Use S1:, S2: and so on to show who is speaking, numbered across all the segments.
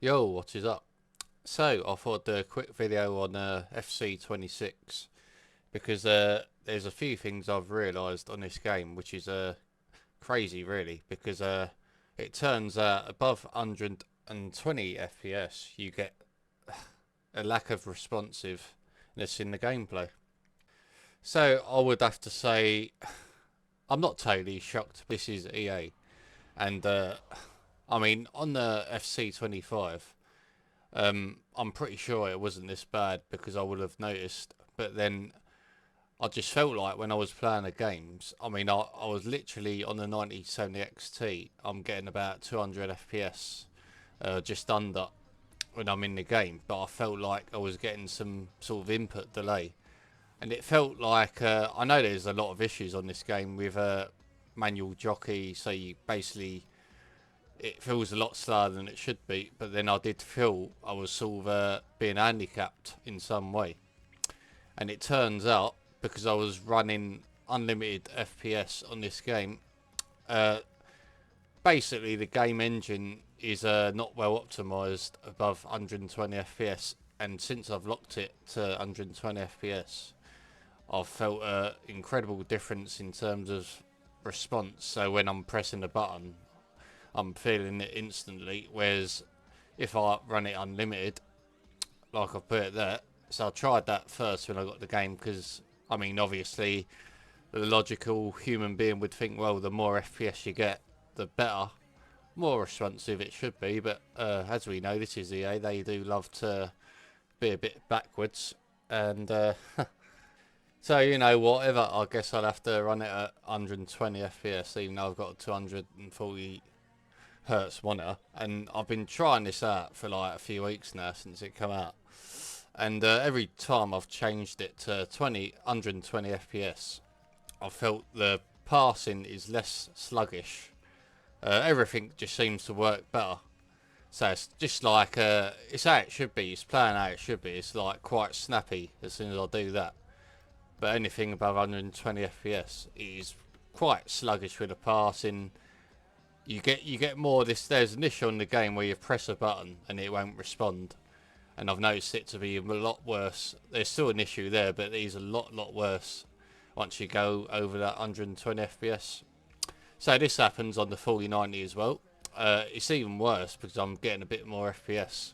S1: Yo, what is up? So, I thought I'd do a quick video on FC26 because there's a few things I've realised on this game which is crazy really because it turns out above 120 FPS you get a lack of responsiveness in the gameplay. So, I would have to say I'm not totally shocked. This is EA and I mean on the FC25 I'm pretty sure it wasn't this bad because I would have noticed. But then I just felt like when I was playing the games, I mean, I was literally on the 9070 XT. I'm getting about 200 FPS, just under when I'm in the game. But I felt like I was getting some sort of input delay, and it felt like I know there's a lot of issues on this game with manual jockey. So you basically it feels a lot slower than it should be, but then I did feel I was sort of being handicapped in some way. And it turns out, because I was running unlimited FPS on this game, uh, basically the game engine is not well optimized above 120 FPS. And since I've locked it to 120 FPS, I've felt an incredible difference in terms of response. So when I'm pressing the button, I'm feeling it instantly. Whereas if I run it unlimited, like I put it there, so I tried that first when I got the game because I mean, obviously, the logical human being would think, well, the more FPS you get, the better, more responsive it should be. But as we know, this is EA. They do love to be a bit backwards, and so you know, whatever. I guess I'll have to run it at 120 FPS, even though I've got a 240 hertz monitor, and I've been trying this out for like a few weeks now since it came out, and every time I've changed it to 120 FPS, I felt the passing is less sluggish. Everything just seems to work better. So it's just like it's how it should be. It's playing how it should be. It's like quite snappy as soon as I do that. But anything above 120 FPS is quite sluggish with the passing. You get more of this. There's an issue in the game where you press a button and it won't respond, and I've noticed it to be a lot worse. There's still an issue there, but it is a lot worse once you go over that 120 FPS. So this happens on the 4090 as well. It's even worse because I'm getting a bit more FPS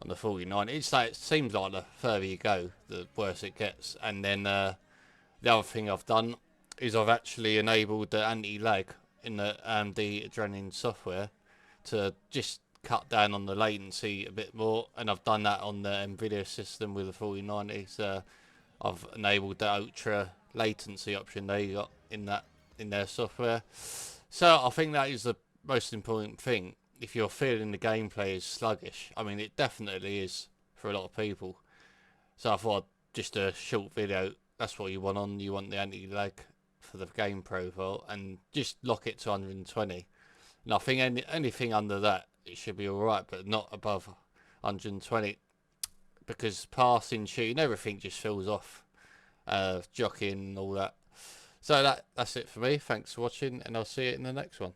S1: on the 4090. It's like, it seems like the further you go, the worse it gets. And then the other thing I've done is I've actually enabled the anti-lag in the AMD Adrenaline software to just cut down on the latency a bit more, and I've done that on the Nvidia system with the 4090. So I've enabled the ultra latency option they got in their software. So I think that is the most important thing. If you're feeling the gameplay is sluggish, I mean it definitely is for a lot of people. So I thought just a short video. That's what you want on. You want the anti-lag for the game profile, and just lock it to 120. And I think anything under that it should be alright, but not above 120 because passing, shooting, everything just feels off. Jockeying and all that. So that's it for me. Thanks for watching, and I'll see you in the next one.